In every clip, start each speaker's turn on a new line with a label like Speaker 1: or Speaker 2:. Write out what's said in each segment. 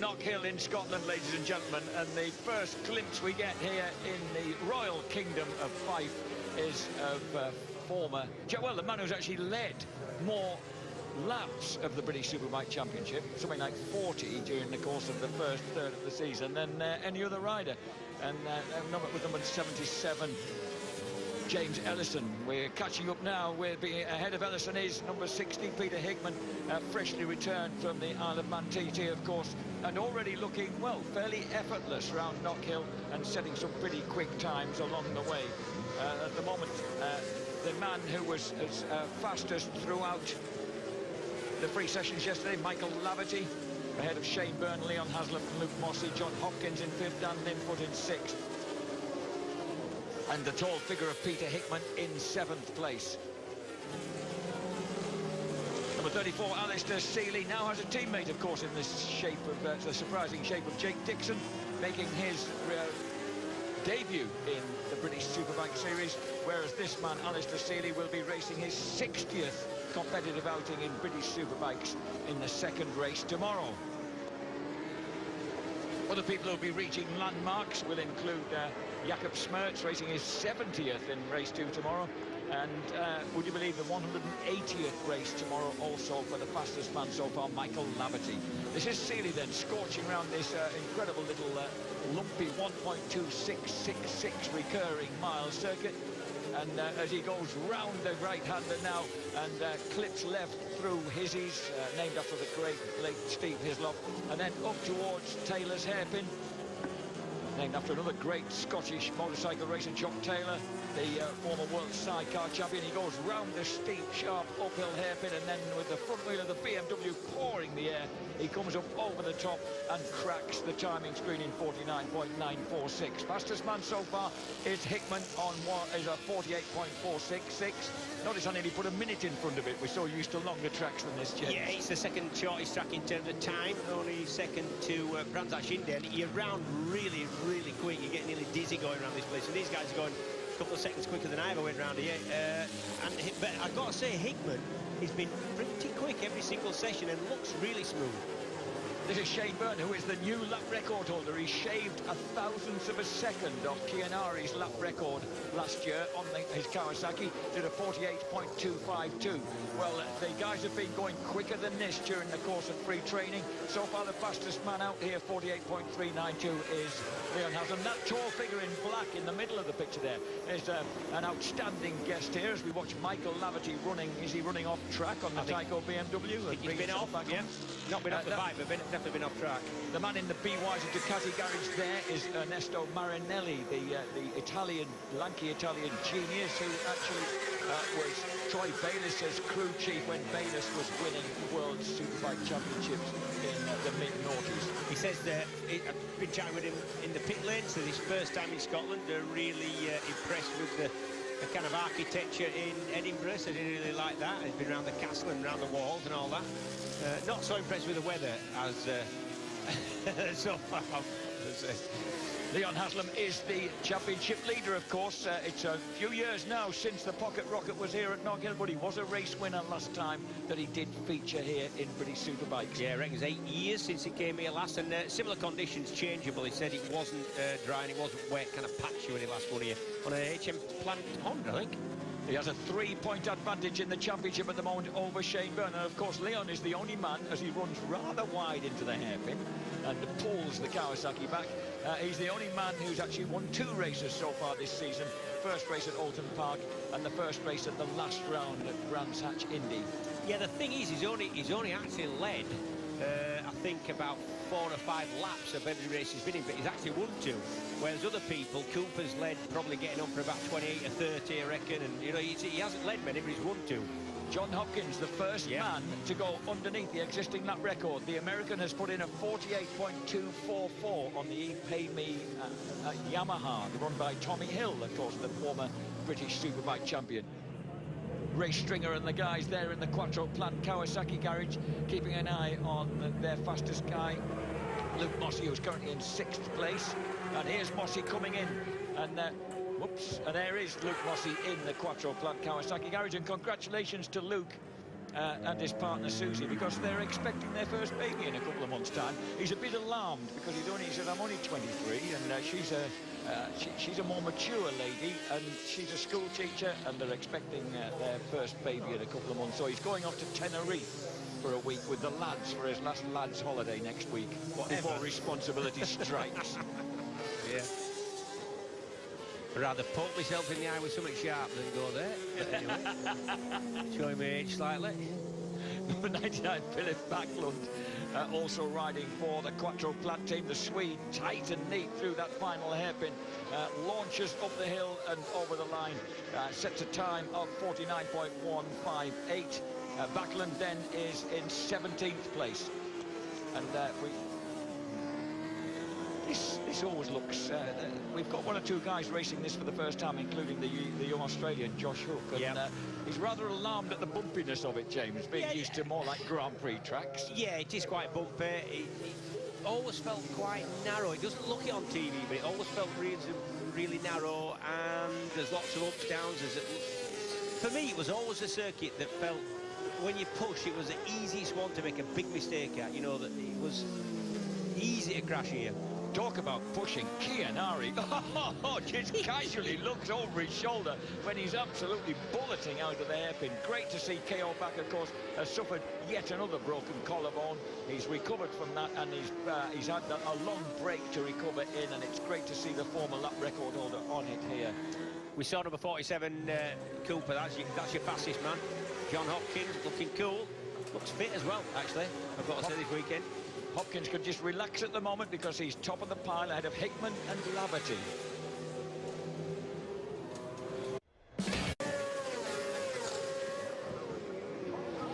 Speaker 1: KnockHill in Scotland, ladies and gentlemen, and the first glimpse we get here in the Royal Kingdom of Fife is of the man who's actually led more laps of the British Superbike Championship, something like 40 during the course of the first third of the season, than any other rider. And with number 77, James Ellison. We're catching up now. Ahead of Ellison is number 60, Peter Hickman, freshly returned from the Isle of Man TT, of course, and already looking, well, fairly effortless around KnockHill and setting some pretty quick times along the way. At the moment, the man who was as fastest throughout the free sessions yesterday, Michael Laverty, ahead of Shane Byrne, Leon Haslam, Luke Mossey, John Hopkins in 5th, Dan Linfoot in 6th. And the tall figure of Peter Hickman in 7th place. Number 34, Alistair Seeley, now has a teammate, of course, in this shape of the surprising shape of Jake Dixon, making his debut in the British Superbike Series, whereas this man, Alistair Seeley, will be racing his 60th competitive outing in British Superbikes in the second race tomorrow. Other people who will be reaching landmarks will include Jakob Smerts, racing his 70th in race 2 tomorrow, and would you believe the 180th race tomorrow also for the fastest man so far, Michael Laverty. This is Seeley then, scorching around this incredible little lumpy 1.2666 recurring mile circuit, and as he goes round the right-hander now and clips left through Hizzies, named after the great late Steve Hislop, and then up towards Taylor's Hairpin, named after another great Scottish motorcycle racer, Jock Taylor, the former world sidecar champion. He goes round the steep, sharp uphill hairpin, and then with the front wheel of the BMW pouring the air, he comes up over the top and cracks the timing screen in 49.946. Fastest man so far is Hickman on is a 48.466. Notice I nearly put a minute in front of it. We're so used to longer tracks than this, James.
Speaker 2: Yeah, it's the second shortest track in terms of time, only second to Brands Ashenden. You're round really, really quick. You get nearly dizzy going around this place. And these guys are going a couple of seconds quicker than I ever went round here. But I've got to say, Hickman, he's been pretty quick every single session and looks really smooth.
Speaker 1: This is Shane Byrne, who is the new lap record holder. He shaved a thousandth of a second off Chianari's lap record last year on his Kawasaki, did a 48.252. Well, the guys have been going quicker than this during the course of free training. So far, the fastest man out here, 48.392, is Leon Haslam. That tall figure in black in the middle of the picture there is an outstanding guest here as we watch Michael Laverty running. Is he running off track on the Tyco BMW?
Speaker 2: I think he's been off, yeah. Not been off the bike, but definitely been off track.
Speaker 1: The man in the BYD Ducati garage there is Ernesto Marinelli, the Italian, lanky Italian genius who actually was Troy Bayliss's crew chief when Bayliss was winning World Superbike Championships in the mid-noughties.
Speaker 2: He says that I've been chatting with him in the pit lane, so his first time in Scotland. They're really impressed with the kind of architecture in Edinburgh, so they really like that. He's been around the castle and around the walls and all that. Not so impressed with the weather as so far.
Speaker 1: Leon Haslam is the championship leader, of course. It's a few years now since the Pocket Rocket was here at KnockHill, but he was a race winner last time that he did feature here in British Superbikes.
Speaker 2: Yeah, I reckon it's 8 years since he came here last, and similar conditions, changeable. He said it wasn't dry and it wasn't wet, kind of patchy when he last won here on an HM Plant Honda, I think.
Speaker 1: He has a 3-point advantage in the championship at the moment over Shane Byrne. And of course, Leon is the only man, as he runs rather wide into the hairpin and pulls the Kawasaki back. He's the only man who's actually won 2 races so far this season. First race at Alton Park and the first race at the last round at Brands Hatch Indy. Yeah,
Speaker 2: the thing is, he's only actually led, I think, about 4 or 5 laps of every race he's been in, but he's actually won 2. Whereas other people, Cooper's led, probably getting on for about 28 or 30, I reckon, and you know he hasn't led many, but he's won 2.
Speaker 1: John Hopkins, the first man to go underneath the existing lap record. The American has put in a 48.244 on the Pay Me Yamaha, run by Tommy Hill, of course, the former British Superbike champion. Ray Stringer and the guys there in the Quattro Plant Kawasaki garage, keeping an eye on their fastest guy, Luke Mossey, who's currently in 6th place. And here's Mossey coming in, and whoops, and there is Luke Mossey in the Quattro Plant Kawasaki garage. And congratulations to Luke and his partner Susie, because they're expecting their first baby in a couple of months' time. He's a bit alarmed because he said, I'm only 23, and she's a more mature lady, and she's a school teacher, and they're expecting their first baby in a couple of months. So he's going off to Tenerife for a week with the lads for his last lads holiday next week, before responsibility strikes.
Speaker 2: Yeah. I'd rather poke myself in the eye with something sharp than go there. But anyway, showing my age slightly.
Speaker 1: Number 99, Philip Backlund, also riding for the Quattro Plat team. The Swede, tight and neat through that final hairpin, launches up the hill and over the line, sets a time of 49.158. Backlund then is in 17th place, and this always looks. We've got one or two guys racing this for the first time, including the young Australian Josh Hook, and yep. He's rather alarmed at the bumpiness of it, James, being used to more like Grand Prix tracks. Yeah, it is quite bumpy. It always felt quite narrow. It doesn't look it on TV, but it always felt really narrow, and there's lots of ups, downs. For me, it was always a circuit that felt, when you push, it was the easiest one to make a big mistake at. You know, that it was easy to crash here. Talk about pushing. Chianari just casually looks over his shoulder when he's absolutely bulleting out of the hairpin. Great to see KO back, of course, has suffered yet another broken collarbone. He's recovered from that, and he's had a long break to recover in, and it's great to see the former lap record holder on it here. We saw number 47, Cooper. That's your fastest man. John Hopkins, looking cool. Looks fit as well, actually, I've got to say, this weekend. Hopkins could just relax at the moment because he's top of the pile ahead of Hickman and Laverty.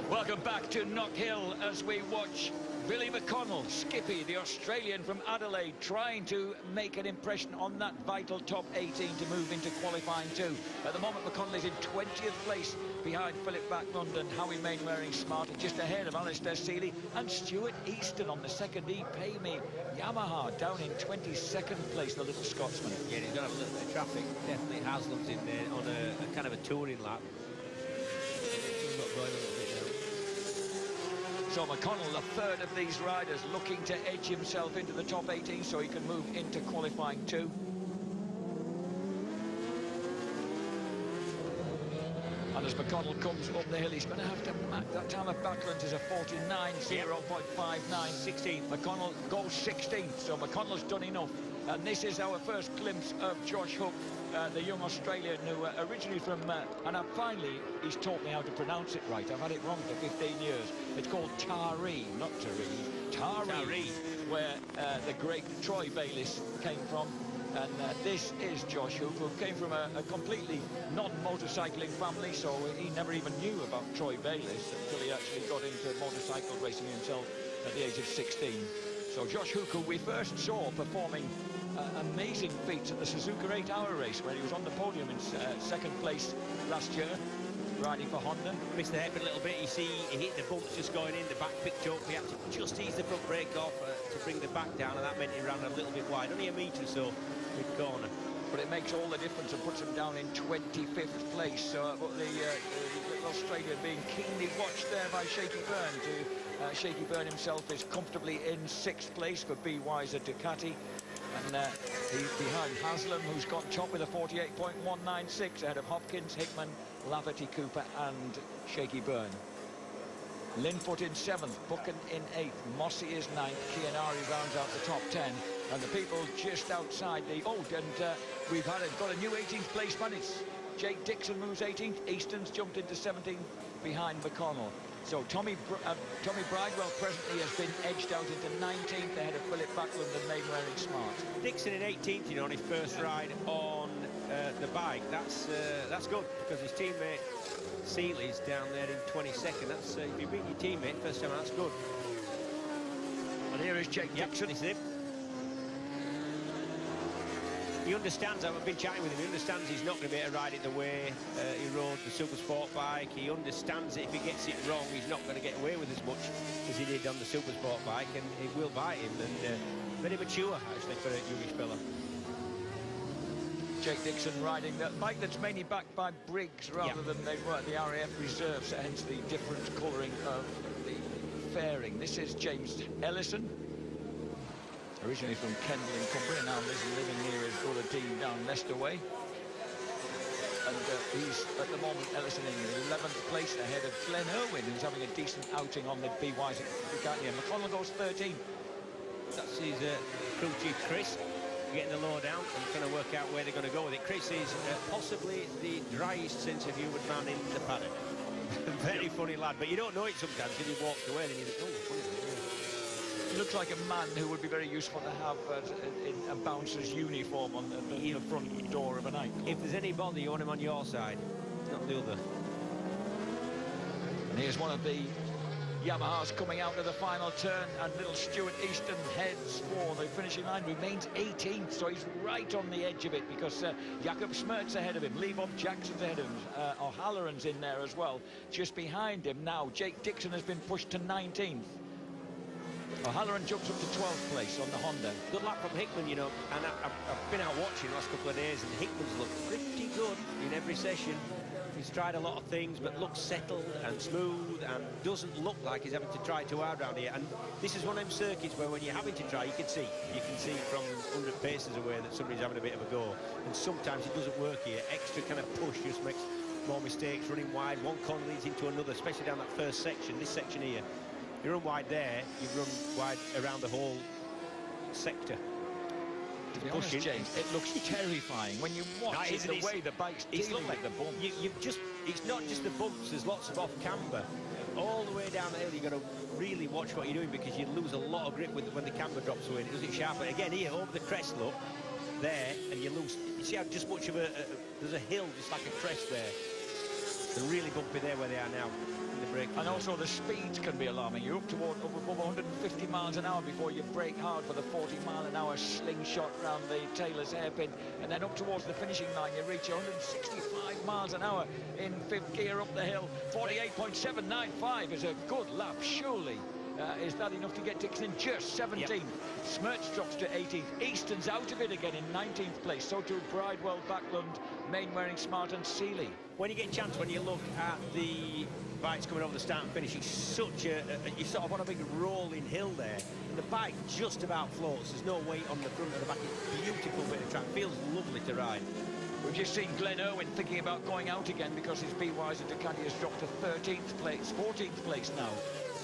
Speaker 1: Welcome back to KnockHill as we watch Billy McConnell, Skippy, the Australian from Adelaide, trying to make an impression on that vital top 18 to move into qualifying 2. At the moment, McConnell is in 20th place behind Philip Backlund and Howie Mainwaring Smart, just ahead of Alistair Seeley and Stuart Easton on the second Pay Me Yamaha down in 22nd place, the little Scotsman. Yeah, he's got a little bit of traffic. Definitely Haslam's in there on a kind of a touring lap. So McConnell, the third of these riders, looking to edge himself into the top 18 so he can move into qualifying 2. And as McConnell comes up the hill, he's going to have to mark that time of Backlund is a 49.0.59. 16th. McConnell goes 16th, so McConnell's done enough. And this is our first glimpse of Josh Hook, the young Australian who originally from, and finally he's taught me how to pronounce it right. I've had it wrong for 15 years. It's called Taree, not Taree. Taree, where the great Troy Bayliss came from. And this is Josh Hook, who came from a completely non-motorcycling family, so he never even knew about Troy Bayliss until he actually got into motorcycle racing himself at the age of 16. So Josh Hook, who we first saw performing amazing feats at the Suzuka 8-hour race, where he was on the podium in second place last year, riding for Honda. Missed the hairpin a little bit. You see, he hit the bumps just going in, the back picked up. He had to just ease the front brake off to bring the back down, and that meant he ran a little bit wide, only a metre or so mid-corner. But it makes all the difference and puts him down in 25th place. So the Australian being keenly watched there by Shaky Byrne. Shaky Byrne himself is comfortably in 6th place for B. Weiser Ducati. And he's behind Haslam, who's got top with a 48.196, ahead of Hopkins, Hickman, Laverty, Cooper and Shaky Byrne. Linfoot in 7th, Buchan in 8th, Mossy is 9th, Chianari rounds out the top 10, and the people just outside the... Oh, and we've got a new 18th place man. It's Jake Dixon moves 18th, Easton's jumped into 17th behind McConnell. So Tommy Bridewell presently has been edged out into 19th ahead of Philip Backlund and Mainwaring Smart. Dixon in 18th, you know, on his first ride on the bike. That's good, because his teammate Seeley's down there in 22nd. That's if you beat your teammate first time, that's good. And here is Jake Dixon. This is him. He understands, I've been chatting with him, he understands he's not going to be able to ride it the way he rode the Super Sport bike. He understands that if he gets it wrong, he's not going to get away with as much as he did on the Super Sport bike, and it will bite him. And very mature, actually, for a Jewish fella. Jake Dixon riding the bike that's mainly backed by Briggs rather than they were the RAF reserves, hence the different colouring of the fairing. This is James Ellison, originally from Kendal in Cumbria, now living near his brother Dean down Leicester way. And he's, at the moment, Ellison in 11th place ahead of Glenn Irwin, who's having a decent outing on the BY's Bugatti. McConnell goes 13.
Speaker 2: That's his crew chief, Chris, getting the lowdown and trying to work out where they're going to go with it. Chris is possibly the driest sense of humour man in the paddock. Very funny lad, but you don't know it sometimes when he walks away and you think, oh, funny.
Speaker 1: He looks like a man who would be very useful to have in a bouncer's uniform on the front door of a nightclub.
Speaker 2: If there's any bother, you want him on your side, not the other.
Speaker 1: And here's one of the Yamahas coming out of the final turn, and little Stuart Easton heads for the finishing line, remains 18th, so he's right on the edge of it because Jakob Smert's ahead of him, Levon Jackson's ahead of him, O'Halloran's in there as well. Just behind him now, Jake Dixon has been pushed to 19th. O'Halloran jumps up to 12th place on the Honda.
Speaker 2: Good luck from Hickman, you know, and I've been out watching the last couple of days, and Hickman's looked pretty good in every session. He's tried a lot of things, but looks settled and smooth and doesn't look like he's having to try too hard around here. And this is one of them circuits where when you're having to try, you can see from 100 paces away that somebody's having a bit of a go. And sometimes it doesn't work here. Extra kind of push just makes more mistakes, running wide. One corner leads into another, especially down that first section, this section here. You run wide there, you run wide around the whole sector.
Speaker 1: To be honest, James, it looks terrifying when you watch the way the bike's dealing with the bumps.
Speaker 2: It's not just the bumps, there's lots of off-camber. All the way down the hill, you've got to really watch what you're doing because you lose a lot of grip when the camber drops away. It doesn't sharpen. Again, here, over the crest, look, there, and you lose. You see how just much of there's a hill, just like a crest there. They're really bumpy there where they are now.
Speaker 1: And also the speeds can be alarming. You're up above 150 miles an hour before you brake hard for the 40-mile-an-hour slingshot round the Taylor's hairpin, and then up towards the finishing line you reach 165 miles an hour in fifth gear up the hill. 48.795 is a good lap, surely. Is that enough to get Dixon just 17th? Yep. Smertz drops to 18th. Easton's out of it again in 19th place. So too Bridewell, Backlund, Mainwaring, Smart and Seeley.
Speaker 2: When you get a chance, when you look at the bikes coming over the start and finish, it's such you sort of on a big rolling hill there. And the bike just about floats. There's no weight on the front or the back. It's a beautiful bit of track. Feels lovely to ride.
Speaker 1: We've just seen Glenn Irwin thinking about going out again because his BY's Ducati has dropped to 13th place, 14th place now.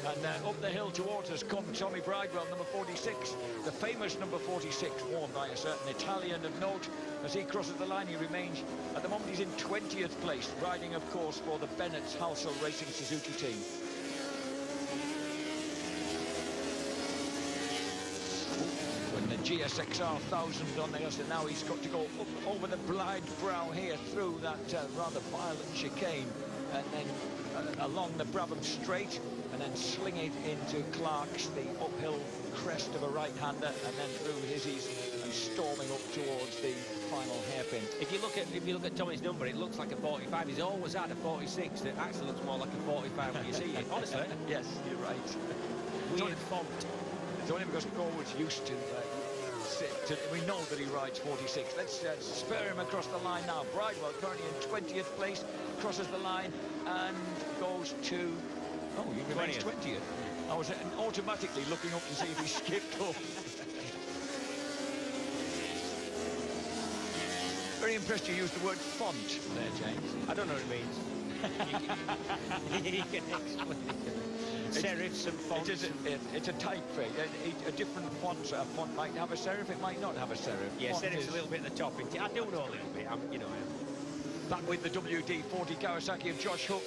Speaker 1: And up the hill towards us come Tommy Bridewell, number 46, the famous number 46, worn by a certain Italian of note. As he crosses the line, he remains, at the moment he's in 20th place, riding, of course, for the Bennett's Halsell Racing Suzuki team. When the GSXR 1000 on there, so now he's got to go up over the blind brow here through that rather violent chicane, and then along the Brabham Straight, and then sling it into Clark's, the uphill crest of a right-hander, and then through Hizzy's and storming up towards the final hairpin. If you look at Tommy's number, it looks like a 45. He's always had a 46. It actually looks more like a 45 when you see it. Honestly, yes, you're right.
Speaker 2: Weird font.
Speaker 1: It's only because Gorwood's used to. We know that he rides 46. Let's spur him across the line now. Bridewell currently in 20th place, crosses the line and goes to. Oh, he remains 20th. I was automatically looking up to see if he skipped up. Very impressed you used the word font there, James.
Speaker 2: I don't know what it means. You can explain it. Serifs and fonts.
Speaker 1: It's a typeface. A different font. A font might have a serif, it might not have a serif.
Speaker 2: Yeah, serif's a little bit at the top. I do know a little bit.
Speaker 1: Back with the WD-40 Kawasaki of Josh Hook.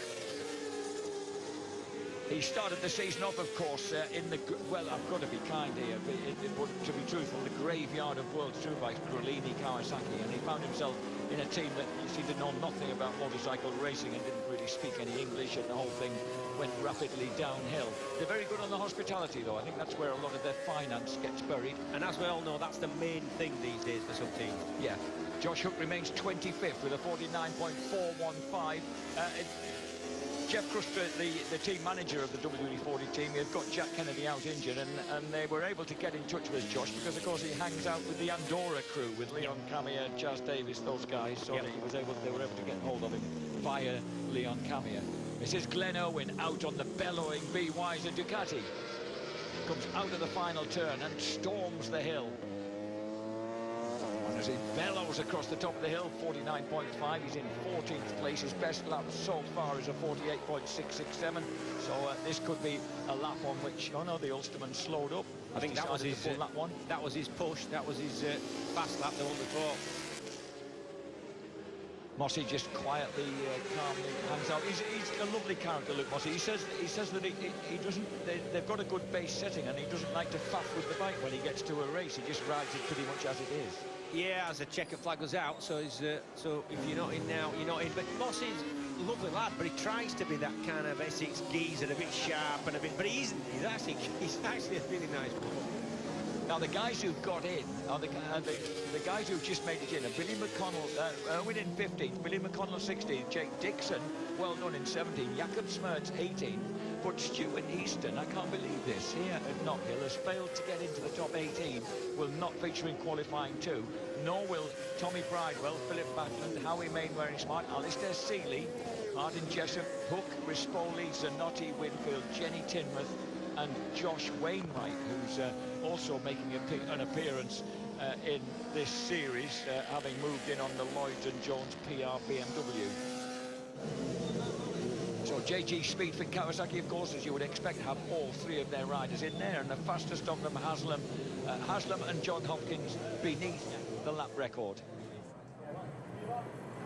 Speaker 1: He started the season off, of course, in the... Well, I've got to be kind here, but to be truthful, the graveyard of World Superbikes, Grolini Kawasaki, and he found himself in a team that seemed to know nothing about motorcycle racing and didn't really speak any English, and the whole thing went rapidly downhill. They're very good on the hospitality, though. I think that's where a lot of their finance gets buried.
Speaker 2: And as we all know, that's the main thing these days for some teams.
Speaker 1: Yeah. Josh Hook remains 25th with a 49.415. Jeff Cruster, the team manager of the WD-40 team, he had got Jack Kennedy out injured, and they were able to get in touch with Josh because, of course, he hangs out with the Andorra crew, with Leon Camier, Chaz Davis, those guys, so they were able to get hold of him via Leon Camier. This is Glenn Irwin out on the bellowing B-Wiser Ducati. Comes out of the final turn and storms the hill. And as he bellows across the top of the hill, 49.5, he's in 14th place. His best lap so far is a 48.667. So this could be a lap on which, oh no, the Ulsterman slowed up.
Speaker 2: I think that was his
Speaker 1: lap one.
Speaker 2: That was his push. That was his fast lap, the one before.
Speaker 1: Mossy just quietly, calmly hangs out. He's a lovely character, Luke Mossy. He says that he doesn't. They've got a good base setting, and he doesn't like to faff with the bike when he gets to a race. He just rides it pretty much as it is.
Speaker 2: Yeah, as the checker flag goes out, so he's so if you're not in now, you're not in. But Mossy's a lovely lad, but he tries to be that kind of Essex geezer, a bit sharp and a bit. But he isn't. He's actually a really nice boy.
Speaker 1: Now, the guys who got in are the guys who just made it in are Billy McConnell, Irwin in 15th, Billy McConnell 16th, Jake Dixon, well done in 17th, Jakob Smertz 18th, but Stuart Easton, I can't believe this, here at KnockHill has failed to get into the top 18, will not feature in qualifying 2, nor will Tommy Bridewell, Philip Backland, Howie Mainwaring Smart, Alistair Seeley, Arden Jessup, Hook, Rispoli, Zanotti, Winfield, Jenny Tinmouth, and Josh Wainwright, who's also making an appearance in this series, having moved in on the Lloyds and Jones PR BMW. So JG Speed for Kawasaki, of course, as you would expect, have all 3 of their riders in there, and the fastest of them, Haslam and John Hopkins, beneath the lap record.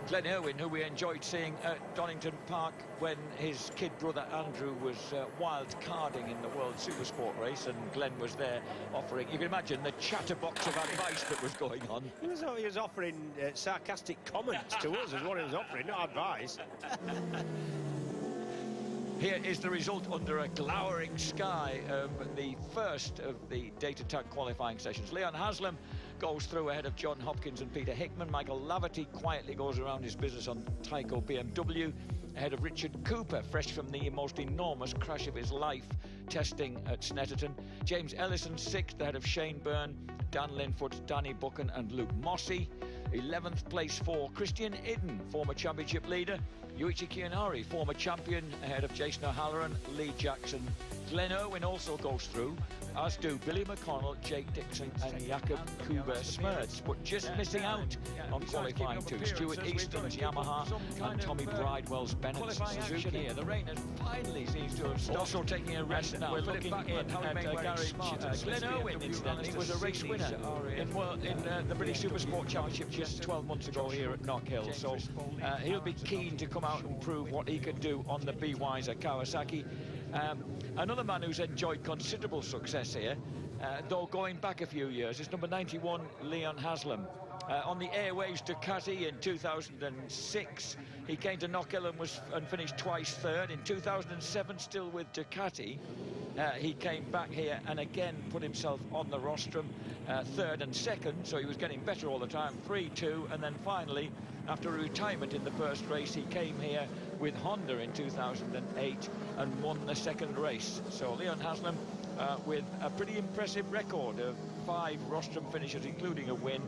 Speaker 1: Glenn Irwin, who we enjoyed seeing at Donington Park when his kid brother Andrew was wild carding in the World Supersport race, and Glenn was there offering, you can imagine the chatterbox of advice that was going on.
Speaker 2: He was offering sarcastic comments to us is what he was offering, not advice.
Speaker 1: Here is the result under a glowering sky of the first of the data tag qualifying sessions. Leon Haslam goes through ahead of John Hopkins and Peter Hickman. Michael Laverty quietly goes around his business on Tyco BMW ahead of Richard Cooper, fresh from the most enormous crash of his life testing at Snetterton. James Ellison 6th ahead of Shane Byrne, Dan Linfoot, Danny Buchan and Luke Mossy. 11th place for Christian Idden, former championship leader. Yuichi Kiyanari, former champion, ahead of Jason O'Halloran, Lee Jackson. Glenn Irwin also goes through, as do Billy McConnell, Jake Dixon and Jakob Smertz, but just missing out on qualifying 2. Stuart Easton's Yamaha and Tommy Bridewell's Bennett Suzuki. Here, the rain has finally seems to have stopped. Also taking a rest now. We're looking in at Gary Martin. Glenn Irwin, incidentally, was a race winner in the British Supersport Championship just 12 months ago here at KnockHill. So he'll be keen to come out and prove what he could do on the B-Wiser Kawasaki. Another man who's enjoyed considerable success here, though going back a few years, is number 91, Leon Haslam. On the Airwaves Ducati in 2006, he came to KnockHill and finished twice third. In 2007, still with Ducati, he came back here and again put himself on the rostrum, third and second, so he was getting better all the time, 3-2, and then finally, after a retirement in the first race, he came here with Honda in 2008 and won the second race. So Leon Haslam with a pretty impressive record of 5 rostrum finishes, including a win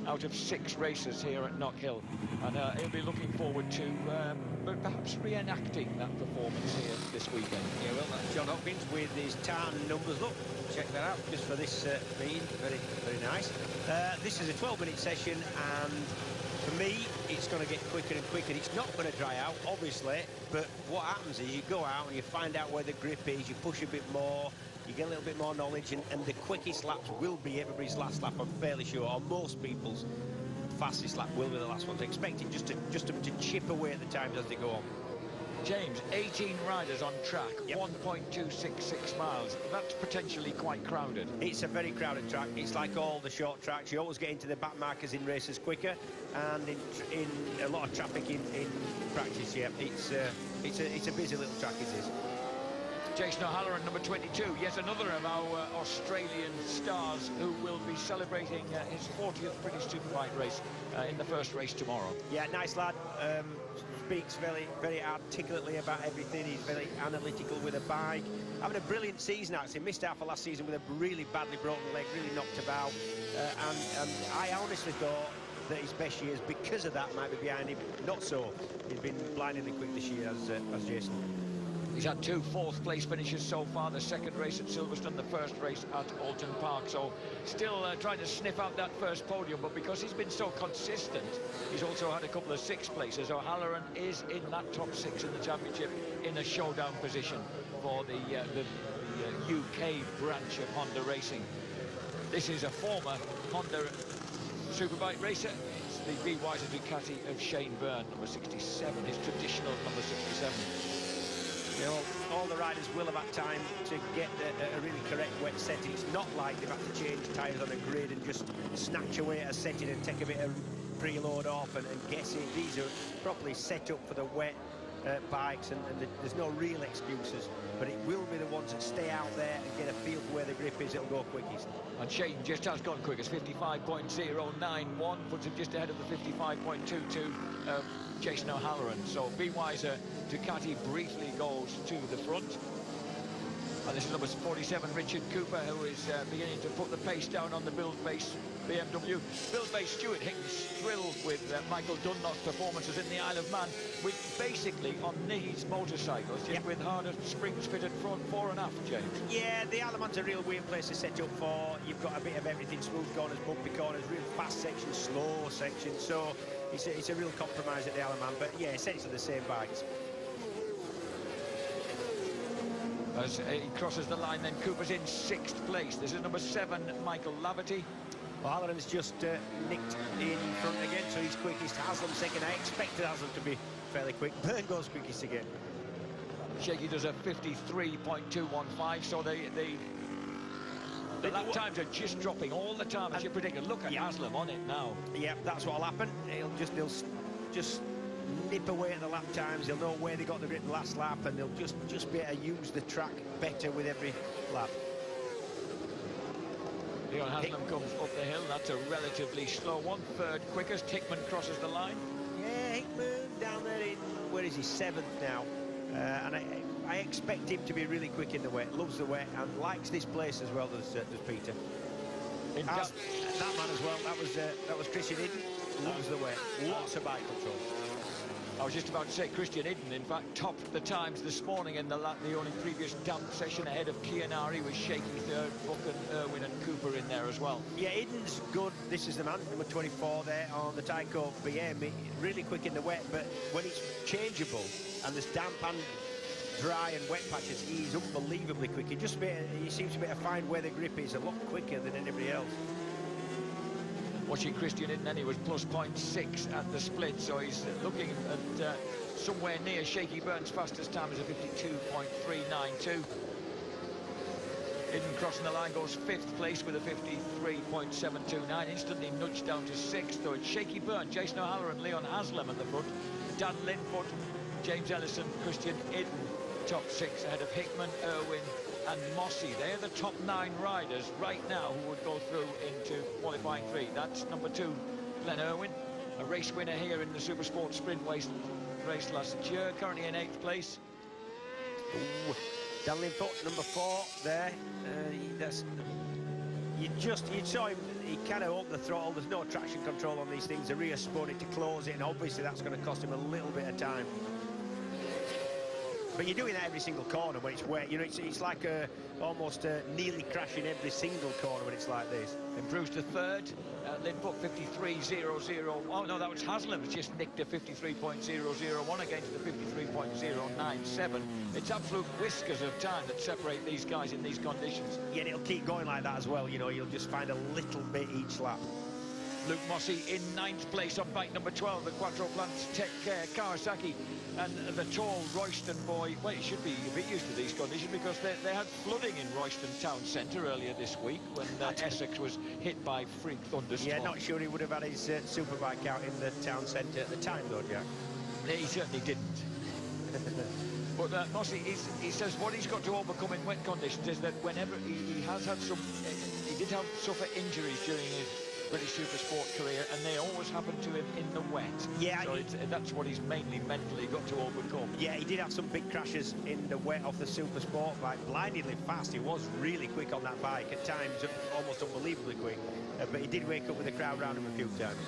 Speaker 1: out of 6 races here at KnockHill, and he'll be looking forward to perhaps reenacting that performance here this weekend.
Speaker 2: Yeah, well, that's John Hopkins with his tartan numbers. Look, check that out just for this meeting. Very, very nice. This is a 12-minute session, and for me, it's going to get quicker and quicker. It's not going to dry out, obviously, but what happens is you go out and you find out where the grip is, you push a bit more, you get a little bit more knowledge, and the quickest laps will be everybody's last lap, I'm fairly sure, or most people's fastest lap will be the last one. So expect it just to chip away at the times as they go on.
Speaker 1: James, 18 riders on track,
Speaker 2: yep.
Speaker 1: 1.266 miles. That's potentially quite crowded.
Speaker 2: It's a very crowded track. It's like all the short tracks. You always get into the back markers in races quicker, and in a lot of traffic in practice. Yeah, it's a busy little track, it is.
Speaker 1: Jason O'Halloran, number 22, yet another of our Australian stars who will be celebrating his 40th British Superbike race in the first race tomorrow.
Speaker 2: Yeah, nice lad. Speaks very articulately about everything. He's very analytical with a bike. Having a brilliant season, actually. Missed out for last season with a really badly broken leg, really knocked about. And I honestly thought that his best years, because of that, might be behind him. Not so. He's been blindingly quick this year, as Jason.
Speaker 1: He's had 2 fourth-place finishes so far, the second race at Silverstone, the first race at Alton Park. So still trying to sniff out that first podium, but because he's been so consistent, he's also had a couple of 6th places. O'Halloran is in that top 6 in the championship in a showdown position for the UK branch of Honda Racing. This is a former Honda Superbike racer. It's the BYD Ducati of Shane Byrne, number 67, his traditional number 67.
Speaker 2: You know, all the riders will have had time to get a really correct wet setting. It's not like they've had to change tyres on a grid and just snatch away at a setting and take a bit of preload off and guess it. These are properly set up for the wet bikes, and there's no real excuses, but it will be the ones that stay out there and get a feel for where the grip is. It'll go quickest.
Speaker 1: And Shane just has gone quickest, 55.091, puts him just ahead of the 55.22 Jason O'Halloran. So BY's Ducati briefly goes to the front. And this is number 47, Richard Cooper, who is beginning to put the pace down on the build-base BMW. Build-base Stuart Hickman's thrilled with Michael Dunlop's performances in the Isle of Man, with basically on these motorcycles, just with harder springs fitted front, fore and aft, James.
Speaker 2: Yeah, the Isle of Man's a real weird place to set up for. You've got a bit of everything, smooth corners, bumpy corners, real fast sections, slow sections, so it's a real compromise at the Isle of Man, but yeah, essentially the same bikes.
Speaker 1: As he crosses the line, then Cooper's in 6th place. This is number 7, Michael Laverty.
Speaker 2: Well, Halloran's just nicked in front again, so he's quickest. Haslam second. I expected Haslam to be fairly quick. Byrne goes quickest again.
Speaker 1: Shaky does a 53.215, so the lap times are just dropping all the time, as you predicted. Look at Haslam on it now.
Speaker 2: Yeah, that's what'll happen. He'll just nip away at the lap times. They'll know where they got the grip the last lap, and they'll just be able to use the track better with every lap.
Speaker 1: Leon Haslam comes up the hill. That's a relatively slow one. 3rd quickest. Hickman crosses the line.
Speaker 2: Yeah, Hickman down there in, where is he, 7th now. And I expect him to be really quick in the wet. Loves the wet and likes this place as well, does Peter. That man as well. That was Christian Iden. Loves the wet. Lots of bike control.
Speaker 1: I was just about to say Christian Iden, in fact, topped the times this morning in the only previous damp session ahead of Chianari, with Shaky 3rd, Buchan, Irwin and Cooper in there as well.
Speaker 2: Yeah, Iden's good. This is the man, number 24 there on the Tyco BM. Really quick in the wet, but when it's changeable and there's damp and dry and wet patches, he's unbelievably quick. He seems to be able to find where the grip is a lot quicker than anybody else.
Speaker 1: Watching Christian Iden, then he was plus 0.6 at the split, so he's looking at somewhere near Shaky Byrne's fastest time is a 52.392. Iden crossing the line goes 5th place with a 53.729, instantly nudged down to 6th. So it's Shaky Byrne, Jason O'Halloran, Leon Haslam at the front, Dan Linfoot, James Ellison, Christian Iden, top 6 ahead of Hickman, Irwin and Mossy. They're the top 9 riders right now who would go through into qualifying 3. That's number 2, Glenn Irwin, a race winner here in the Supersport Sprint race last year, currently in 8th place.
Speaker 2: Ooh, Dan Linfoot, number 4 there. You saw him, he kind of opened the throttle. There's no traction control on these things. The rear spun it to close it, and obviously that's going to cost him a little bit of time. But you're doing that every single corner when it's wet. You know, it's like almost nearly crashing every single corner when it's like this.
Speaker 1: Improves to 3rd. Linfoot 53.001. Oh no, that was Haslam. It's just nicked a 53.001 against the 53.097. It's absolute whiskers of time that separate these guys in these conditions.
Speaker 2: Yeah, and it'll keep going like that as well. You know, you'll just find a little bit each lap.
Speaker 1: Luke Mossy in 9th place on bike number 12, the Quattroplans Tech Kawasaki, and the tall Royston boy. Well, he should be a bit used to these conditions because they had flooding in Royston town centre earlier this week when Essex was hit by freak thunderstorm.
Speaker 2: Yeah, not sure he would have had his superbike out in the town centre at the time though, Jack.
Speaker 1: He certainly didn't. But Mossy, he says what he's got to overcome in wet conditions is that whenever he has had some, he did have suffer injuries during his British Super Sport career, and they always happen to him in the wet.
Speaker 2: Yeah,
Speaker 1: so that's what he's mainly mentally got to overcome.
Speaker 2: Yeah, he did have some big crashes in the wet off the Super Sport bike, blindingly fast. He was really quick on that bike, at times almost unbelievably quick, but he did wake up with the crowd around him a few times.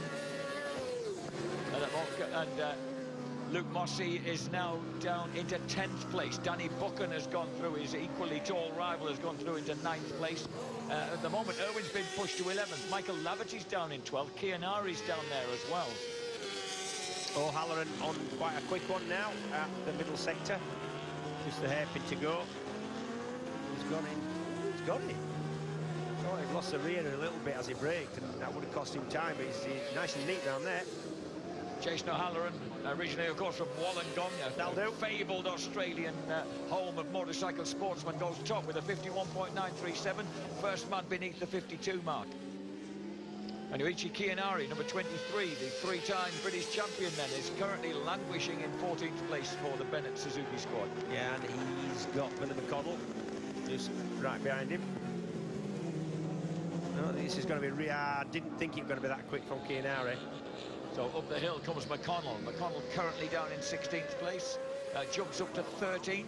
Speaker 1: And Luke Mossy is now down into 10th place. Danny Buchan has gone through. His equally tall rival has gone through into 9th place. At the moment, Irwin's been pushed to 11th. Michael Laverty's down in 12th. Kianari's down there as well.
Speaker 2: O'Halloran on quite a quick one now at the middle sector. Just the hairpin to go. He's gone in. He's got it. Thought he'd lost the rear a little bit as he braked, and that would have cost him time, but he's nice and neat down there. Jason
Speaker 1: O'Halloran, originally, of course, from Wollongong, a fabled Australian home of motorcycle sportsmen, goes top with a 51.937, first man beneath the 52 mark. And Yuichi Kianari, number 23, the three-time British champion then, is currently languishing in 14th place for the Bennett Suzuki squad.
Speaker 2: Yeah, and he's got Billy McConnell just right behind him. No, this is going to be real. I didn't think it was going to be that quick from Kianari.
Speaker 1: So up the hill comes McConnell. McConnell currently down in 16th place, jumps up to 13th,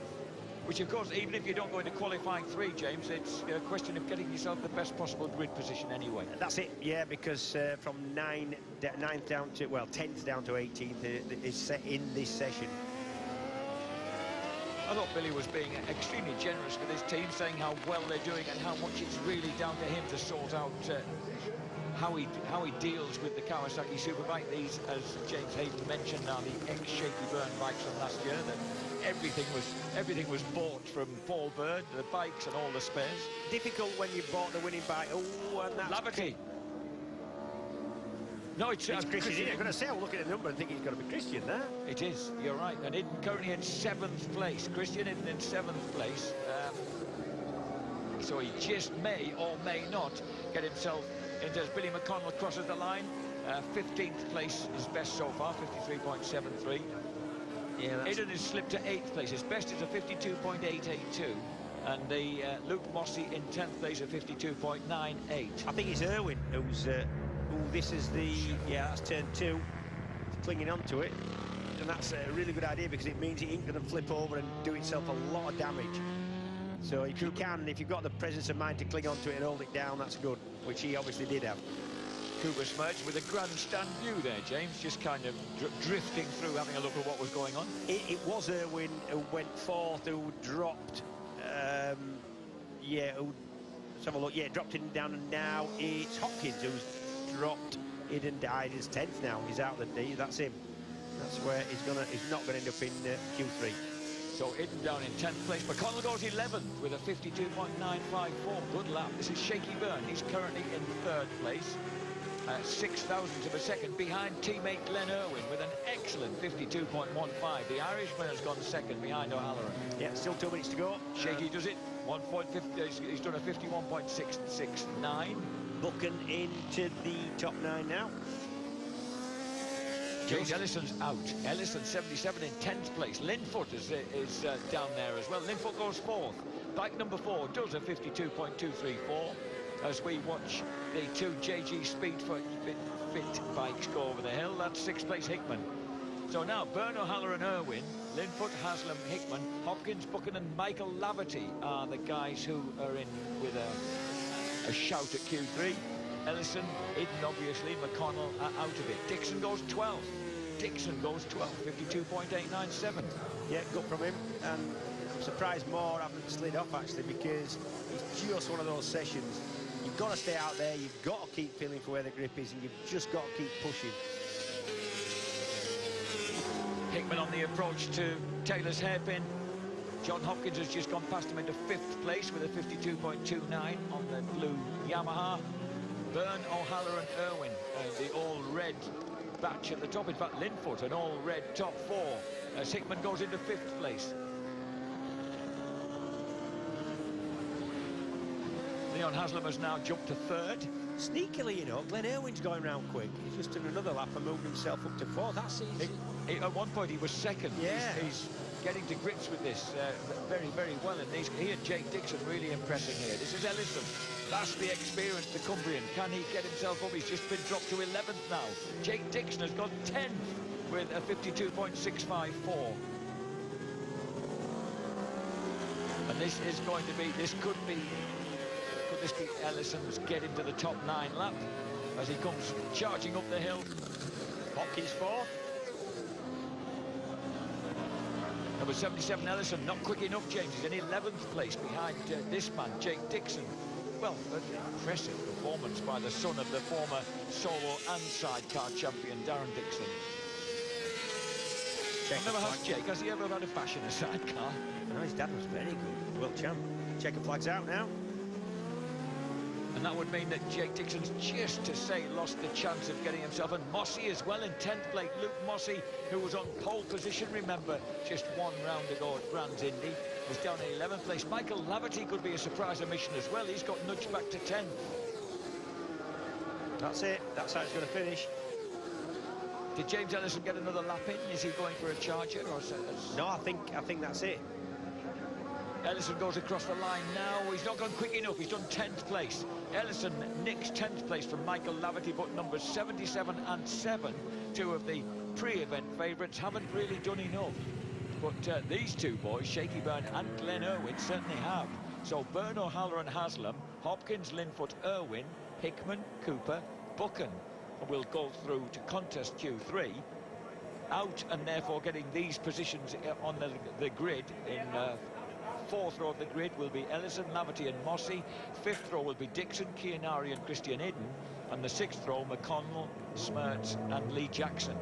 Speaker 1: which of course, even if you don't go into qualifying 3, James, it's a question of getting yourself the best possible grid position anyway.
Speaker 2: That's it, yeah, because from 9th down to, well, 10th down to 18th is set in this session.
Speaker 1: I thought Billy was being extremely generous with his team, saying how well they're doing and how much it's really down to him to sort out how he deals with the Kawasaki Superbike. These, as James Hayden mentioned, are the ex-Shaky Byrne bikes from last year. That everything was bought from Paul Bird, the bikes and all the spares.
Speaker 2: Difficult when you bought the winning bike. Oh, and that's
Speaker 1: Laverty. No, it's
Speaker 2: Christian. I'm going to say, I'll look at the number and think he's got to be Christian there.
Speaker 1: It is, you're right. And Iden currently in 7th place. Christian Iden in 7th place. So he just may or may not get himself into, as Billy McConnell crosses the line. 15th place is best so far, 53.73. Yeah, Iden has slipped to 8th place. His best is a 52.882. And the Luke Mossy in 10th place at 52.98.
Speaker 2: I think it's Irwin who's... this is the... Yeah, that's turn 2. Clinging onto it. And that's a really good idea because it means he ain't going to flip over and do himself a lot of damage. So if you can, if you've got the presence of mind to cling onto it and hold it down, that's good, which he obviously did have.
Speaker 1: Cooper Smerch with a grandstand view there, James, just kind of drifting through, having a look at what was going on.
Speaker 2: It was Irwin who went 4th, who dropped... yeah, let's have a look. Yeah, dropped him down, and now it's Hopkins who's dropped Iden. Iden's 10th now. He's out of the D. That's him. That's where he's not going to end up in Q3.
Speaker 1: So Iden down in 10th place. McConnell goes 11th with a 52.954. Good lap. This is Shaky Byrne. He's currently in 3rd place. 6,000ths of a second behind teammate Glenn Irwin with an excellent 52.15. The Irishman has gone 2nd behind O'Halloran.
Speaker 2: Yeah, still 2 minutes to go.
Speaker 1: Shaky does it. 1.50. He's done a 51.669.
Speaker 2: Buchan into the top 9 now.
Speaker 1: James Ellison's out. Ellison 77 in 10th place. Linfoot is down there as well. Linfoot goes 4th. Bike number 4 does a 52.234 as we watch the 2 JG Speedfit bikes go over the hill. That's 6th place Hickman. So now Byrne, O'Halloran, Irwin, Linfoot, Haslam, Hickman, Hopkins, Buchan and Michael Laverty are the guys who are in with a shout at Q3. Ellison, Iden obviously, McConnell out of it. Dixon goes 12th. Dixon goes 12th, 52.897.
Speaker 2: Yeah, good from him. And I'm surprised more haven't slid off actually, because it's just one of those sessions. You've got to stay out there, you've got to keep feeling for where the grip is, and you've just got to keep pushing.
Speaker 1: Hickman on the approach to Taylor's hairpin. John Hopkins has just gone past him into 5th place with a 52.29 on the blue Yamaha. Byrne, O'Halloran, Irwin, the all-red batch at the top. In fact, Linfoot, an all-red top 4, as Hickman goes into 5th place. Leon Haslam has now jumped to 3rd.
Speaker 2: Sneakily, you know, Glenn Irwin's going round quick. He's just done another lap and moved himself up to 4th. That's easy.
Speaker 1: At one point, he was 2nd.
Speaker 2: Yeah.
Speaker 1: getting to grips with this very, very well. And he and Jake Dixon really impressing here. This is Ellison, vastly experienced, the Cumbrian. Can he get himself up? He's just been dropped to 11th now. Jake Dixon has got 10th with a 52.654. And this is going to be, could this be Ellison's get into the top 9 lap as he comes charging up the hill.
Speaker 2: Hopkins 4th.
Speaker 1: Number 77, Ellison, not quick enough, James. He's in 11th place behind this man, Jake Dixon. Well, an impressive performance by the son of the former solo and sidecar champion, Darren Dixon. I've never asked Jake, has he ever had a bash in a sidecar?
Speaker 2: No, his dad was very good. World champ. Checker flags out now.
Speaker 1: And that would mean that Jake Dixon's just to say lost the chance of getting himself, and Mossy as well in 10th place. Luke Mossy, who was on pole position, remember, just 1 round ago at Brands Indy, was down in 11th place. Michael Laverty could be a surprise omission as well. He's got nudged back to 10th.
Speaker 2: That's it. That's how it's going to finish.
Speaker 1: Did James Ellison get another lap in? Is he going for a charger? Or
Speaker 2: No, I think that's it.
Speaker 1: Ellison goes across the line now. He's not gone quick enough. He's done 10th place. Ellison nicks 10th place from Michael Laverty, but numbers 77 and 7, 2 of the pre-event favourites, haven't really done enough. But these two boys, Shaky Byrne and Glenn Irwin, certainly have. So Byrne, O'Halloran, Haslam, Hopkins, Linfoot, Irwin, Hickman, Cooper, Buchan will go through to contest Q3. Out and therefore getting these positions on the grid in 4th row of the grid will be Ellison, Laverty and Mossy. 5th row will be Dixon, Kianari and Christian Iden. And the 6th row, McConnell, Smertz and Lee Jackson.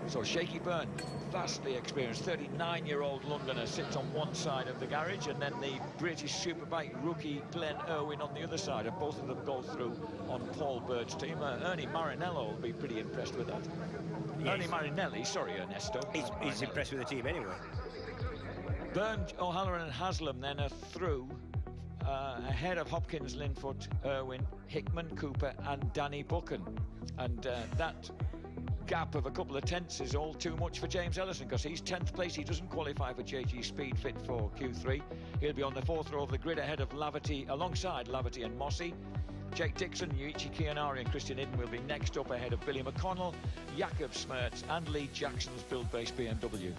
Speaker 1: So Shaky Byrne, vastly experienced, 39-year-old Londoner, sits on one side of the garage, and then the British Superbike rookie Glenn Irwin on the other side, and both of them go through on Paul Bird's team. Ernie Marinello will be pretty impressed with that. Yes. Ernie Marinelli, sorry Ernesto.
Speaker 2: He's impressed with the team anyway.
Speaker 1: Byrne, O'Halloran and Haslam then are through ahead of Hopkins, Linfoot, Irwin, Hickman, Cooper and Danny Buchan. And that gap of a couple of tenths is all too much for James Ellison, because he's 10th place. He doesn't qualify for JG Speed Fit for Q3. He'll be on the 4th row of the grid ahead of Laverty, alongside Laverty and Mossy. Jake Dixon, Yuichi Kianari and Christian Iden will be next up ahead of Billy McConnell, Jakob Smertz and Lee Jackson's build-based BMW.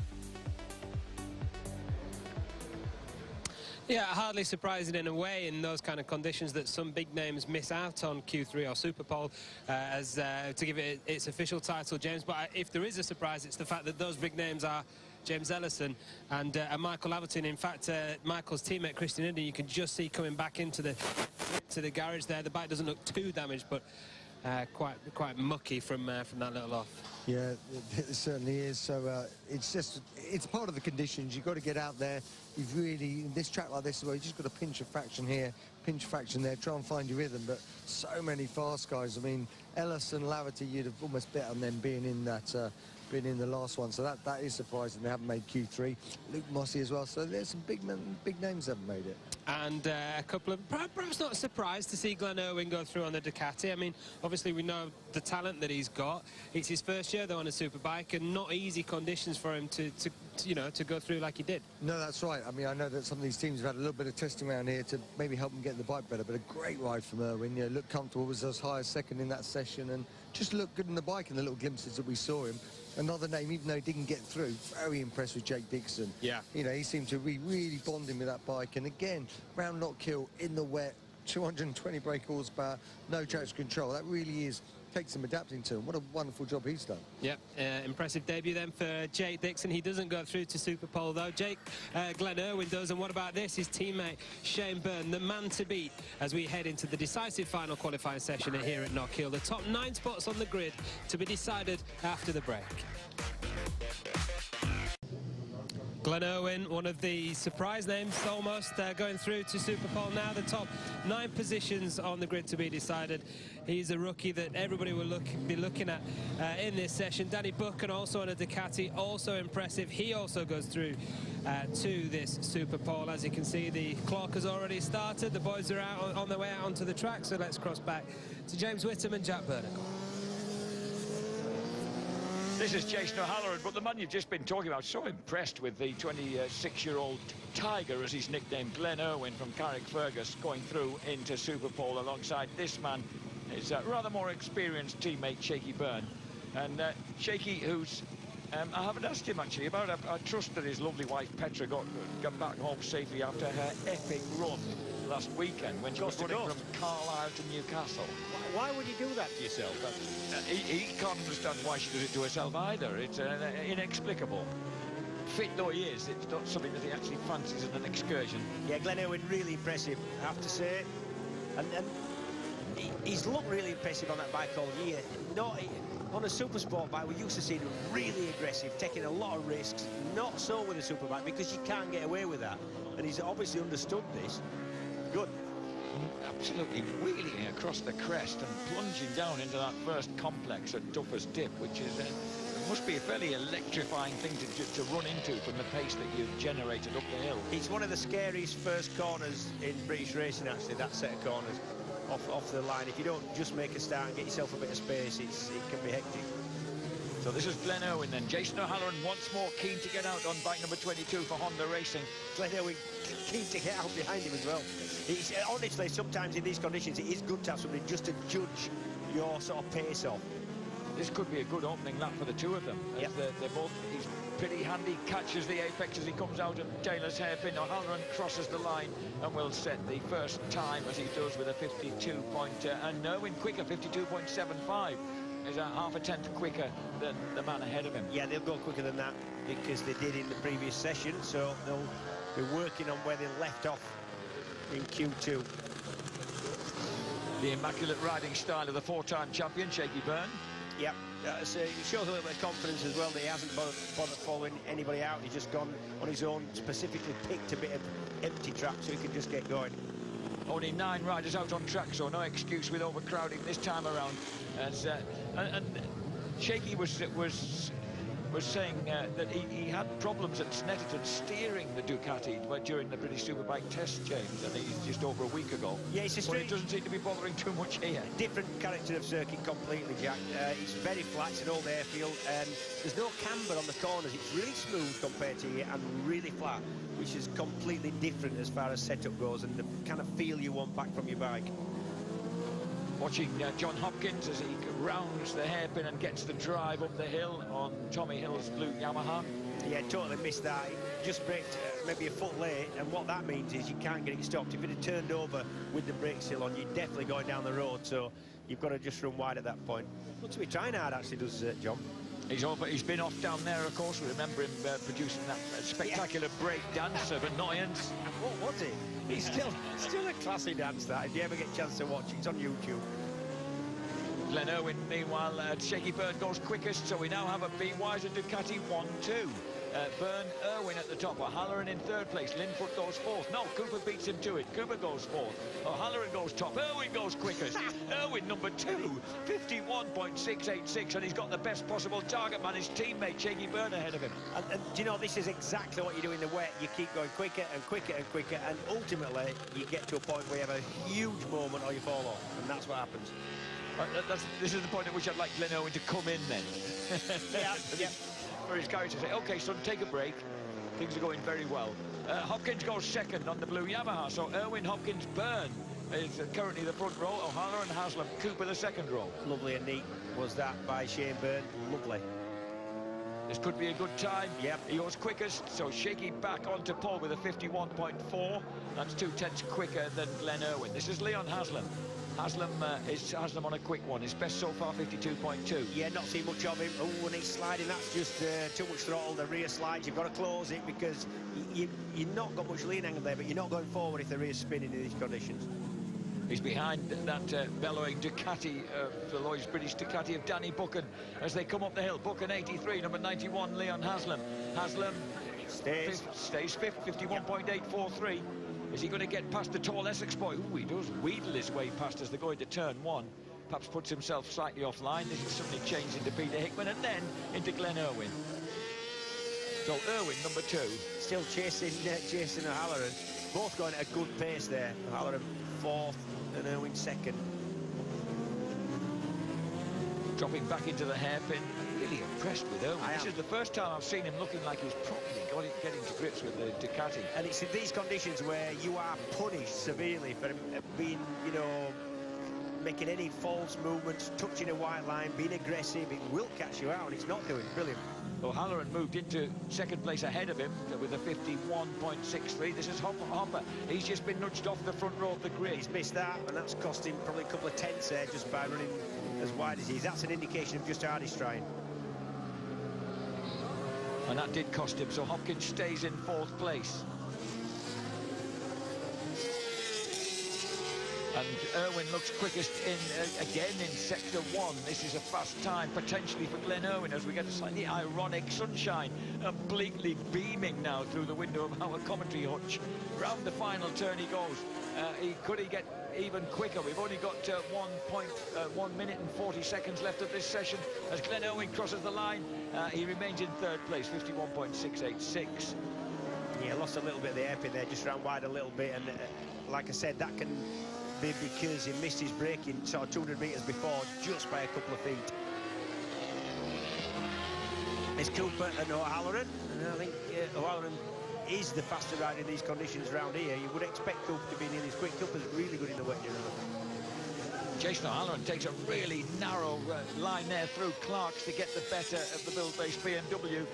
Speaker 3: Yeah, hardly surprising in a way in those kind of conditions that some big names miss out on Q3 or Super Pole to give it its official title, James. But if there is a surprise, it's the fact that those big names are James Ellison and Michael Laverty. In fact, Michael's teammate Christian Iden, you can just see coming back into the garage there. The bike doesn't look too damaged, but quite mucky from that little off.
Speaker 4: Yeah, it certainly is. So it's part of the conditions. You've got to get out there. You've really, in this track like this as well, you just got to pinch a fraction here, pinch a fraction there, try and find your rhythm. But so many fast guys. I mean, Ellison, Laverty, you'd have almost bet on them being in that. Been in the last one, so that is surprising. They haven't made Q3. Luke Mossy as well, so there's some big names that haven't made it.
Speaker 3: And a couple of, perhaps not surprised to see Glenn Irwin go through on the Ducati. I mean, obviously we know the talent that he's got. It's his first year though on a superbike, and not easy conditions for him to go through like he did.
Speaker 4: No, that's right. I mean, I know that some of these teams have had a little bit of testing around here to maybe help them get the bike better, but a great ride from Irwin. You know, looked comfortable, was as high as second in that session, and just looked good in the bike in the little glimpses that we saw him. Another name, even though he didn't get through, very impressed with Jake Dixon.
Speaker 3: Yeah.
Speaker 4: You know, he seemed to be really bonding with that bike. And again, round KnockHill in the wet, 220 brake horsepower, no traction control. That really takes some adapting to. And what a wonderful job he's done.
Speaker 3: Yep, impressive debut then for Jake Dixon. He doesn't go through to Super Pole though. Glenn Irwin does. And what about this? His teammate Shane Byrne, the man to beat as we head into the decisive final qualifying session here at KnockHill. The top 9 spots on the grid to be decided after the break. Glenn Irwin, one of the surprise names almost, going through to Super Pole now. The top 9 positions on the grid to be decided. He's a rookie that everybody will be looking at in this session. Danny Buchan also on a Ducati, also impressive. He also goes through to this Super Pole. As you can see, the clock has already started. The boys are out on their way out onto the track, so let's cross back to James Whittam and Jack Burnacle.
Speaker 1: This is Jason O'Halloran, but the man you've just been talking about, so impressed with the 26-year-old Tiger, as he's nicknamed, Glenn Irwin from Carrickfergus, going through into Superpole alongside this man, his rather more experienced teammate, Shaky Byrne. And Shaky, who's... I haven't asked him, actually, about... I trust that his lovely wife, Petra, got back home safely after her epic run last weekend when she was running from Carlisle to Newcastle.
Speaker 2: Why would you do that to yourself?
Speaker 1: He can't understand why she does it to herself either. It's inexplicable. Fit though he is, it's not something that he actually fancies in an excursion.
Speaker 2: Yeah, Glenn Irwin, really impressive, I have to say. And he's looked really impressive on that bike all year. On a super sport bike, we used to see him really aggressive, taking a lot of risks. Not so with a super bike, because you can't get away with that. And he's obviously understood this. Good.
Speaker 1: Absolutely wheeling across the crest and plunging down into that first complex at Duffers Dip, which is must be a fairly electrifying thing to run into from the pace that you've generated up the hill.
Speaker 2: It's one of the scariest first corners in British racing, actually, that set of corners off the line. If you don't just make a start and get yourself a bit of space, it can be hectic.
Speaker 1: So this is Glenn Irwin then. Jason O'Halloran once more keen to get out on bike number 22 for Honda Racing.
Speaker 2: Glenn Irwin keen to get out behind him as well. Honestly, sometimes in these conditions, it is good to have somebody just to judge your sort of pace off.
Speaker 1: This could be a good opening lap for the two of them.
Speaker 2: Yep.
Speaker 1: They're both, he's pretty handy, catches the apex as he comes out of Taylor's hairpin. O'Halloran crosses the line and will set the first time as he does with a 52 point, and Irwin quicker, 52.75. Is a half a tenth quicker than the man ahead of him.
Speaker 2: Yeah, they'll go quicker than that because they did in the previous session, so they'll be working on where they left off in Q2.
Speaker 1: The immaculate riding style of the four-time champion, Shaky Byrne.
Speaker 2: Yep, so it shows a little bit of confidence as well that he hasn't bothered following anybody out. He's just gone on his own, specifically picked a bit of empty track so he can just get going.
Speaker 1: Only 9 riders out on track, so no excuse with overcrowding this time around. And Shaky was saying that he had problems at Snetterton steering the Ducati during the British Superbike test, James, and he's just over a week ago.
Speaker 2: Yeah, it's
Speaker 1: but it doesn't seem to be bothering too much here.
Speaker 2: Different character of circuit completely, Jack. It's very flat, it's an old airfield, and there's no camber on the corners. It's really smooth compared to here and really flat, which is completely different as far as setup goes and the kind of feel you want back from your bike.
Speaker 1: Watching John Hopkins as he rounds the hairpin and gets the drive up the hill on Tommy Hill's blue Yamaha.
Speaker 2: Yeah, totally missed that. He just braked maybe a foot late, and what that means is you can't get it stopped. If it had turned over with the brakes still on, you're definitely going down the road, so you've got to just run wide at that point. Looks to be trying hard, actually, does John.
Speaker 1: He's been off down there, of course. We remember him producing that spectacular break dance of annoyance.
Speaker 2: What was it? It's still a classy dance, that. If you ever get a chance to watch it, it's on YouTube.
Speaker 1: Glenn Irwin, meanwhile, Shaky Byrne goes quickest, so we now have a BY's and Ducati 1-2. Byrne, Irwin at the top, O'Halloran in third place, Linfoot goes fourth. No, Cooper beats him to it. Cooper goes fourth. O'Halloran goes top. Irwin goes quickest. Irwin number 2, 51.686, and he's got the best possible target man, his teammate Shaky Byrne ahead of him.
Speaker 2: And do you know, this is exactly what you do in the wet. You keep going quicker and quicker and quicker, and ultimately you get to a point where you have a huge moment or you fall off, and that's what happens.
Speaker 1: This is the point at which I'd like Glenn Irwin to come in then.
Speaker 2: Yeah.
Speaker 1: For his guys to say, OK, son, take a break. Things are going very well. Hopkins goes second on the blue Yamaha, so Irwin, Hopkins, Byrne is currently the front row. O'Halloran, Haslam, Cooper the second row.
Speaker 2: Lovely and neat was that by Shane Byrne. Lovely.
Speaker 1: This could be a good time.
Speaker 2: Yep.
Speaker 1: He was quickest, so Shaky back onto pole with a 51.4. That's 2/10 quicker than Glenn Irwin. This is Leon Haslam. Haslam on a quick one. His best so far, 52.2.
Speaker 2: Yeah, not seen much of him. Oh, and he's sliding. That's just too much throttle. The rear slides. You've got to close it because you've not got much lean angle there, but you're not going forward if the rear's spinning in these conditions.
Speaker 1: He's behind that bellowing Ducati, the Lloyd's British Ducati of Danny Buchan as they come up the hill. Buchan 83, number 91, Leon Haslam. Haslam stays fifth, 51.843. Is he going to get past the tall Essex boy? Ooh, he does wheedle his way past as they go into turn 1. Perhaps puts himself slightly offline. This is suddenly changed into Peter Hickman and then into Glenn Irwin. So Irwin, number 2.
Speaker 2: Still chasing O'Halloran. Both going at a good pace there. O'Halloran 4th and Irwin 2nd.
Speaker 1: Dropping back into the hairpin. Really impressed with Irwin. This is the first time I've seen him looking like he's properly getting to grips with the Ducati.
Speaker 2: And it's in these conditions where you are punished severely for being, you know, making any false movements, touching a white line, being aggressive. It will catch you out, and it's not doing. Brilliant.
Speaker 1: O'Halloran moved into second place ahead of him with a 51.63. This is Hopper. He's just been nudged off the front row of the grid.
Speaker 2: He's missed that, and that's cost him probably a couple of tenths there just by running as wide as he is. That's an indication of just how hard he's trying.
Speaker 1: And that did cost him, so Hopkins stays in fourth place. And Irwin looks quickest again in sector 1. This is a fast time, potentially for Glenn Irwin, as we get a slightly ironic sunshine, obliquely beaming now through the window of our commentary hutch. Round the final turn he goes. Could he get even quicker? We've only got 1 minute and 40 seconds left of this session. As Glenn Irwin crosses the line, he remains in third place, 51.686.
Speaker 2: Yeah, lost a little bit of the hairpin there, just ran wide a little bit, and like I said, that can be because he missed his braking sort of 200 metres before, just by a couple of feet. It's Cooper and O'Halloran, and I think O'Halloran is the faster rider in these conditions around here. You would expect Cooper to be nearly as quick. Cooper's really good in the wet during.
Speaker 1: Jason O'Halloran takes a really narrow line there through Clark's to get the better of the Bill-based BMW.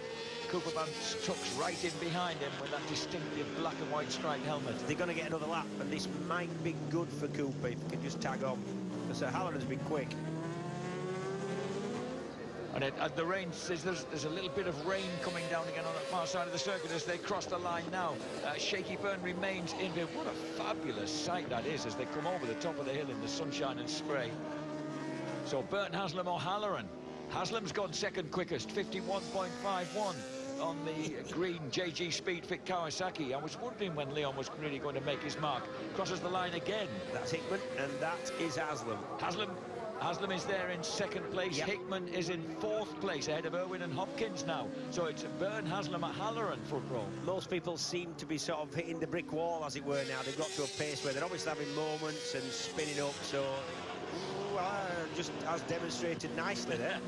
Speaker 1: Cooper tucks right in behind him with that distinctive black and white striped helmet.
Speaker 2: They're going to get another lap, and this might be good for Cooper if he can just tag on. Because O'Halloran's been quick.
Speaker 1: And at the rain, there's a little bit of rain coming down again on that far side of the circuit as they cross the line now. Shaky Byrne remains in there. What a fabulous sight that is as they come over the top of the hill in the sunshine and spray. So Byrne, Haslam, O'Halloran. Haslam's gone second quickest, 51.51 on the green JG Speedfit Kawasaki. I was wondering when Leon was really going to make his mark. Crosses the line again.
Speaker 2: That's Hickman, and that is Haslam.
Speaker 1: Haslam is there in second place.
Speaker 2: Yep.
Speaker 1: Hickman is in fourth place, ahead of Irwin and Hopkins now. So it's Byrne, Haslam, O'Halloran front row. Most
Speaker 2: people seem to be sort of hitting the brick wall, as it were, now. They've got to a pace where they're obviously having moments and spinning up, so... just as demonstrated nicely there.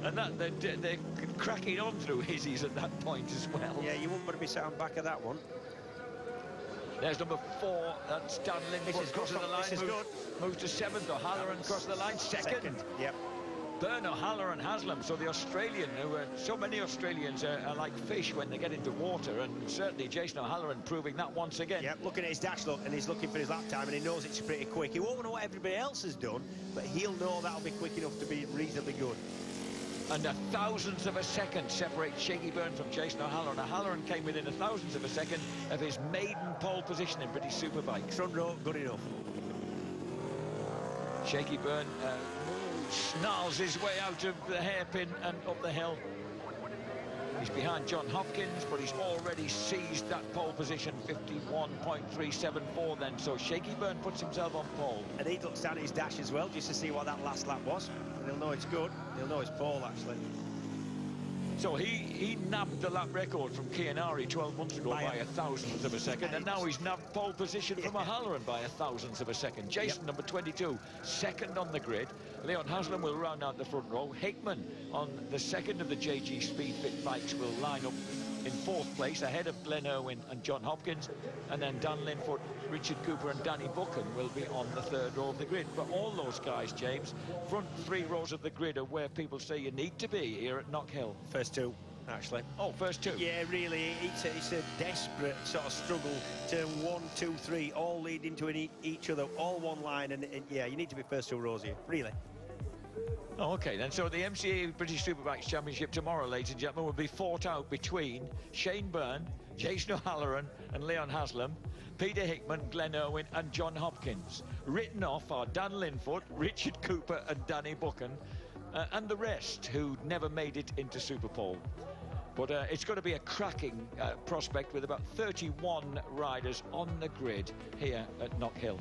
Speaker 1: And that they're cracking on through Hizzies at that point as well.
Speaker 2: Yeah, you wouldn't want to be sat on back of that one.
Speaker 1: There's number 4, that's Dan Lindford, crosses the line, moves to 7th. O'Halloran crosses the line, second.
Speaker 2: Yep.
Speaker 1: Byrne, O'Halloran, Haslam. So the Australian, so many Australians are like fish when they get into water, and certainly Jason O'Halloran proving that once again.
Speaker 2: Yep, looking at his dash look, and he's looking for his lap time, and he knows it's pretty quick. He won't know what everybody else has done, but he'll know that'll be quick enough to be reasonably good.
Speaker 1: And a thousandth of a second separates Shaky Byrne from Jason O'Halloran. O'Halloran came within a thousandth of a second of his maiden pole position in British Superbike.
Speaker 2: Front row, good enough.
Speaker 1: Shaky Byrne snarls his way out of the hairpin and up the hill. He's behind John Hopkins, but he's already seized that pole position, 51.374 then. So Shaky Byrne puts himself on pole.
Speaker 2: And he looks down at his dash as well, just to see what that last lap was. And he'll know it's good. He'll know it's pole, actually.
Speaker 1: So he nabbed the lap record from Chianari 12 months ago by a thousandth of a second, and now he's nabbed pole position from O'Halloran by a thousandth of a second. Jason, number 22, second on the grid. Leon Haslam will round out the front row. Hickman on the second of the JG Speedfit bikes will line up in fourth place ahead of Glenn Irwin and John Hopkins, and then Dan Linfoot, Richard Cooper and Danny Buchan will be on the third row of the grid. But all those guys, James, front 3 rows of the grid are where people say you need to be here at KnockHill.
Speaker 2: First 2, actually.
Speaker 1: Oh, first 2.
Speaker 2: Yeah, really, it's a desperate sort of struggle. Turn 1, 2, 3, all lead into each other, all one line, and yeah, you need to be first 2 rows here, really.
Speaker 1: Oh, okay, then. So the MCA British Superbikes Championship tomorrow, ladies and gentlemen, will be fought out between Shane Byrne, Jason O'Halloran and Leon Haslam, Peter Hickman, Glenn Irwin and John Hopkins. Written off are Dan Linfoot, Richard Cooper and Danny Buchan, and the rest who never made it into Superpole. But it's going to be a cracking prospect with about 31 riders on the grid here at KnockHill.